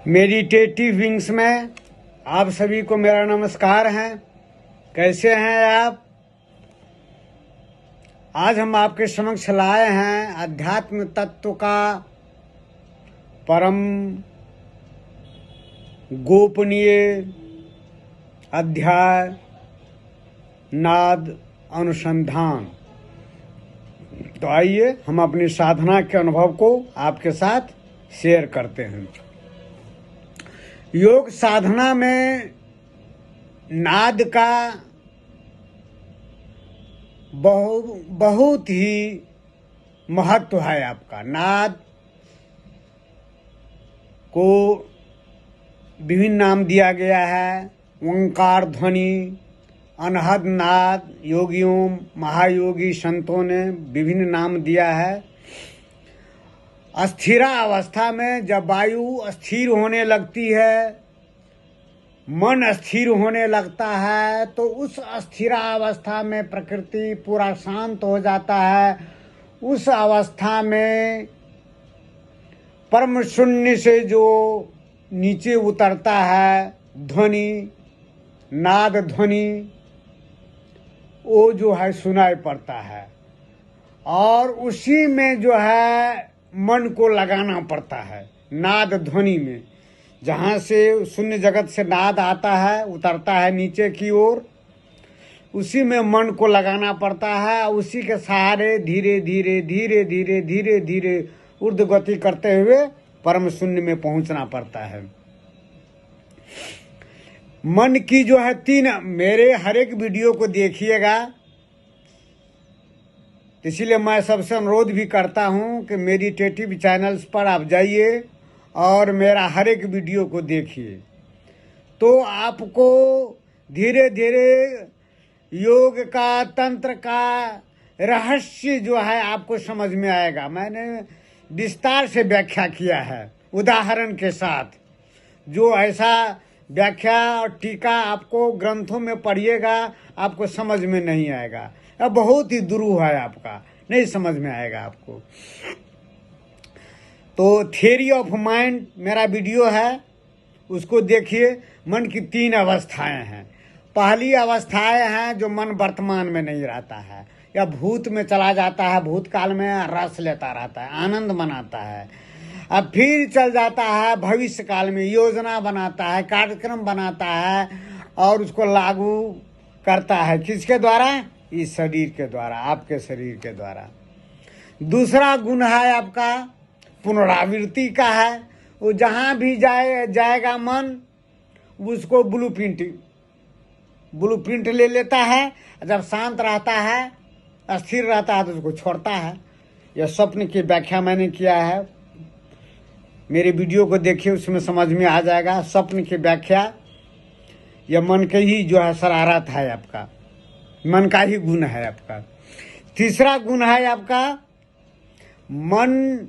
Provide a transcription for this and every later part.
Meditative wings में आप सभी को मेरा नमस्कार है। कैसे हैं आप? आज हम आपके समक्ष लाए हैं अध्यात्म तत्व का परम गोपनीय अध्याय नाद अनुसंधान। तो आइए हम अपनी साधना के अनुभव को आपके साथ शेयर करते हैं। योग साधना में नाद का बहुत ही महत्व है। आपका नाद को विभिन्न नाम दिया गया है। ओंकार ध्वनि, अनहद नाद, योगियों महायोगी संतों ने विभिन्न नाम दिया है। अस्थिरा अवस्था में जब वायु स्थिर होने लगती है, मन स्थिर होने लगता है, तो उस अस्थिरा अवस्था में प्रकृति पूरा शांत हो जाता है। उस अवस्था में परम शून्य से जो नीचे उतरता है ध्वनि, नाद ध्वनि, वो जो है सुनाई पड़ता है। और उसी में जो है मन को लगाना पड़ता है। नाद ध्वनि में जहाँ से शून्य जगत से नाद आता है, उतरता है नीचे की ओर, उसी में मन को लगाना पड़ता है। उसी के सहारे धीरे धीरे धीरे धीरे धीरे धीरे ऊर्ध्व गति करते हुए परम शून्य में पहुंचना पड़ता है। मन की जो है मेरे हर एक वीडियो को देखिएगा। इसीलिए मैं सबसे अनुरोध भी करता हूं कि मेडिटेटिव चैनल्स पर आप जाइए और मेरा हर एक वीडियो को देखिए, तो आपको धीरे धीरे योग का, तंत्र का रहस्य जो है आपको समझ में आएगा। मैंने विस्तार से व्याख्या किया है उदाहरण के साथ। जो ऐसा व्याख्या और टीका आपको ग्रंथों में पढ़िएगा आपको समझ में नहीं आएगा। अब बहुत ही दुरूह है, आपका नहीं समझ में आएगा आपको। तो थ्योरी ऑफ माइंड मेरा वीडियो है, उसको देखिए। मन की 3 अवस्थाएं हैं। पहली अवस्थाएं हैं जो मन वर्तमान में नहीं रहता है या भूत में चला जाता है, भूतकाल में रस लेता रहता है, आनंद मनाता है। अब फिर चल जाता है भविष्य काल में, योजना बनाता है, कार्यक्रम बनाता है और उसको लागू करता है। किसके द्वारा? इस शरीर के द्वारा, आपके शरीर के द्वारा। दूसरा गुण है आपका पुनरावृत्ति का है। वो जहाँ भी जाएगा मन, उसको ब्लूप्रिंट ले लेता है। जब शांत रहता है, स्थिर रहता है, तो उसको छोड़ता है। यह स्वप्न की व्याख्या मैंने किया है, मेरे वीडियो को देखिए, उसमें समझ में आ जाएगा। स्वप्न की व्याख्या यह मन के ही जो है शरारत है, आपका मन का ही गुण है आपका। तीसरा गुण है आपका मन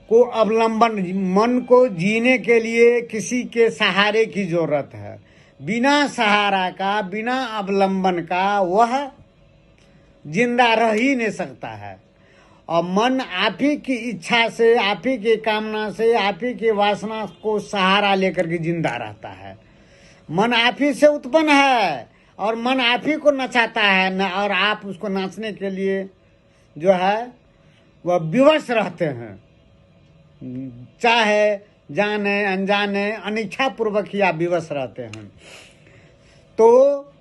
को अवलंबन, मन को जीने के लिए किसी के सहारे की जरूरत है। बिना सहारा का, बिना अवलंबन का वह जिंदा रह ही नहीं सकता है। और मन आप ही की इच्छा से, आप ही की कामना से, आप ही की वासना को सहारा लेकर के जिंदा रहता है। मन आप ही से उत्पन्न है और मन आप ही को नचाता है, और आप उसको नाचने के लिए जो है वह विवश रहते हैं। चाहे जाने अनजाने, अनिच्छा पूर्वक ही आप विवश रहते हैं। तो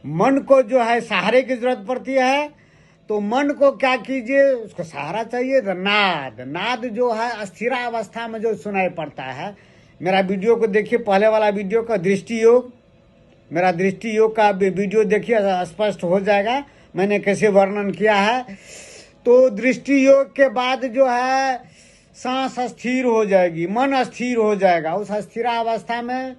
मन को जो है सहारे की जरूरत पड़ती है। तो मन को क्या कीजिए, उसको सहारा चाहिए। तो नाद जो है अस्थिरा अवस्था में जो सुनाई पड़ता है। मेरा वीडियो को देखिए, पहले वाला वीडियो का दृष्टि योग, मेरा दृष्टि योग का वीडियो देखिए, स्पष्ट हो जाएगा मैंने कैसे वर्णन किया है। तो दृष्टि योग के बाद जो है सांस स्थिर हो जाएगी, मन स्थिर हो जाएगा। उस अस्थिरा अवस्था में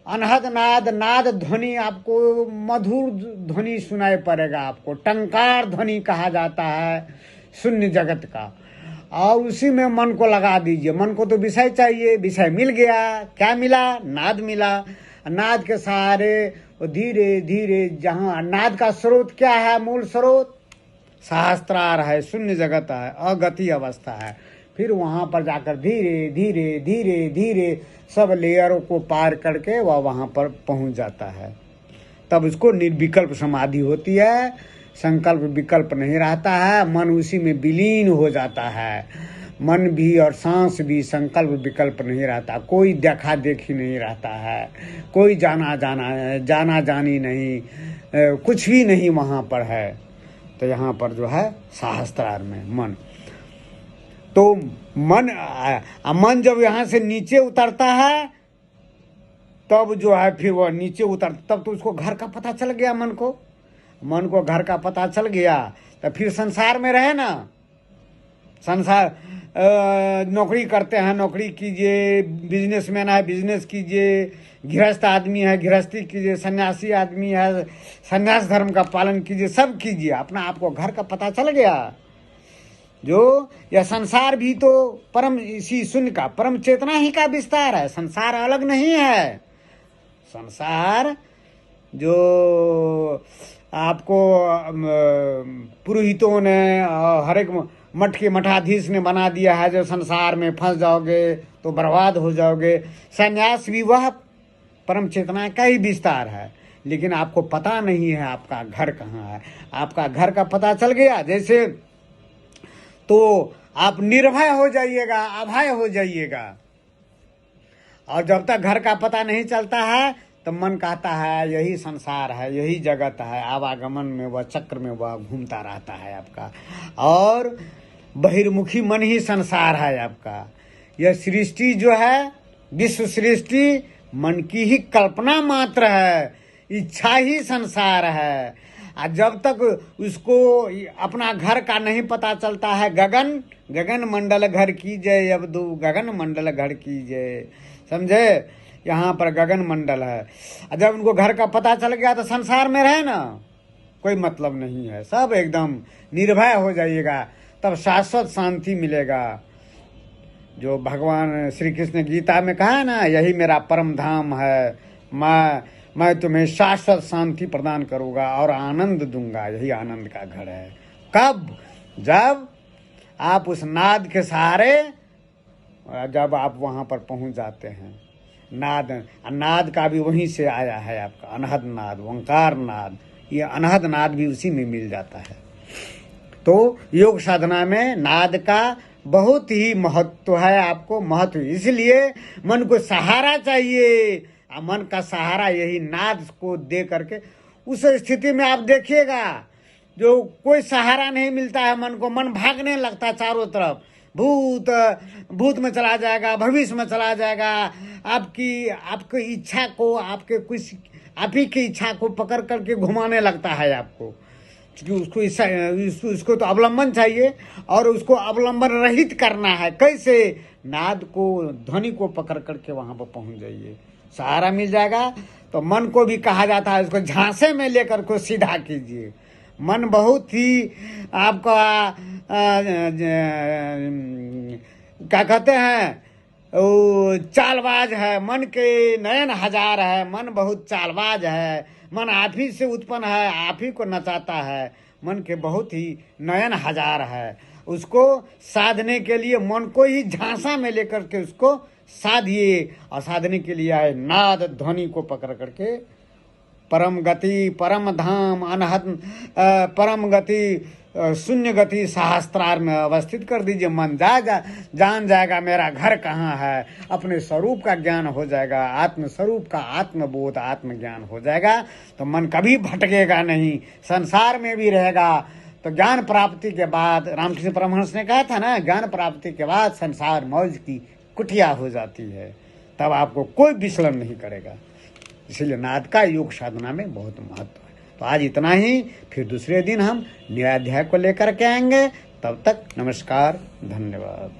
अनहद नाद ध्वनि, आपको मधुर ध्वनि सुनाई पड़ेगा। आपको टंकार ध्वनि कहा जाता है शून्य जगत का। और उसी में मन को लगा दीजिए। मन को तो विषय चाहिए, विषय मिल गया। क्या मिला? नाद मिला। नाद के सहारे धीरे धीरे, जहाँ नाद का स्रोत क्या है, मूल स्रोत सहस्त्रार है, शून्य जगत है, अगति अवस्था है। फिर वहाँ पर जाकर धीरे धीरे धीरे धीरे सब लेयरों को पार करके वह वहाँ पर पहुँच जाता है। तब उसको निर्विकल्प समाधि होती है, संकल्प विकल्प नहीं रहता है, मन उसी में विलीन हो जाता है। मन भी और सांस भी संकल्प विकल्प नहीं रहता, कोई देखा देखी नहीं रहता है, कोई जाना जानी नहीं, कुछ भी नहीं वहाँ पर है। तो यहाँ पर जो है सहस्त्रार में मन, तो मन जब यहाँ से नीचे उतरता है तब जो है फिर वह नीचे उतर, तब तो उसको घर का पता चल गया। मन को घर का पता चल गया तो फिर संसार में रहे ना। संसार नौकरी करते हैं, नौकरी कीजिए, बिजनेसमैन है बिजनेस कीजिए, गृहस्थ आदमी है गृहस्थी कीजिए, सन्यासी आदमी है सन्यास धर्म का पालन कीजिए, सब कीजिए, अपना आपको घर का पता चल गया। जो यह संसार भी तो परम इसी शून्य का परम चेतना ही का विस्तार है, संसार अलग नहीं है। संसार जो आपको पुरोहितों ने हर एक मठ के मठाधीश ने बना दिया है, जो संसार में फंस जाओगे तो बर्बाद हो जाओगे। संन्यास भी वह परम चेतना का ही विस्तार है, लेकिन आपको पता नहीं है आपका घर कहाँ है। आपका घर का पता चल गया जैसे, तो आप निर्भय हो जाइएगा, अभय हो जाइएगा। और जब तक घर का पता नहीं चलता है तो मन कहता है यही संसार है, यही जगत है, आवागमन में वह चक्र में वह घूमता रहता है आपका। और बहिर्मुखी मन ही संसार है आपका। यह सृष्टि जो है, विश्व सृष्टि मन की ही कल्पना मात्र है, इच्छा ही संसार है। और जब तक उसको अपना घर का नहीं पता चलता है, गगन मंडल घर की जय अबदू, गगन मंडल घर की जय, समझे। यहाँ पर गगन मंडल है। जब उनको घर का पता चल गया तो संसार में रहे ना, कोई मतलब नहीं है, सब एकदम निर्भय हो जाइएगा, तब शाश्वत शांति मिलेगा। जो भगवान श्री कृष्ण गीता में कहा ना, यही मेरा परम धाम है, मैं तुम्हें शाश्वत शांति प्रदान करूँगा और आनंद दूंगा, यही आनंद का घर है। कब? जब आप उस नाद के सहारे, जब आप वहाँ पर पहुँच जाते हैं। नाद का भी वहीं से आया है आपका, अनहद नाद, ओंकार नाद, ये अनहद नाद भी उसी में मिल जाता है। तो योग साधना में नाद का बहुत ही महत्व है, आपको महत्व, इसलिए मन को सहारा चाहिए। मन का सहारा यही नाद को दे करके, उस स्थिति में आप देखिएगा जो कोई सहारा नहीं मिलता है मन को, मन भागने लगता है चारों तरफ, भूत में चला जाएगा, भविष्य में चला जाएगा, आपकी इच्छा को, आपके कुछ आप ही की इच्छा को पकड़ करके घुमाने लगता है आपको, क्योंकि उसको तो अवलंबन चाहिए और उसको अवलंबन रहित करना है। कैसे? नाद को, ध्वनि को पकड़ करके वहां पर पहुंच जाइए, सहारा मिल जाएगा। तो मन को भी कहा जाता है उसको झांसे में लेकर को सीधा कीजिए। मन बहुत ही आपका क्या कहते हैं, चालबाज है, मन के नयन हजार है, मन बहुत चालबाज है, मन आप ही से उत्पन्न है, आप ही को नचाता है, मन के बहुत ही नयन हजार है। उसको साधने के लिए मन को ही झांसा में लेकर के उसको साधिए, और साधने के लिए आए नाद ध्वनि को पकड़ करके परम गति, परम धाम, अनहद परम गति, शून्य गति सहस्त्रार में अवस्थित कर दीजिए। मन जान जाएगा मेरा घर कहाँ है, अपने स्वरूप का ज्ञान हो जाएगा, आत्म स्वरूप का आत्मबोध, आत्मज्ञान हो जाएगा। तो मन कभी भटकेगा नहीं, संसार में भी रहेगा। तो ज्ञान प्राप्ति के बाद, रामकृष्ण परमहंस ने कहा था ना, ज्ञान प्राप्ति के बाद संसार मौज की कुटिया हो जाती है, तब आपको कोई विचलन नहीं करेगा। इसलिए नाद का योग साधना में बहुत महत्व है। तो आज इतना ही, फिर दूसरे दिन हम नया अध्याय को लेकर के आएंगे। तब तक नमस्कार, धन्यवाद।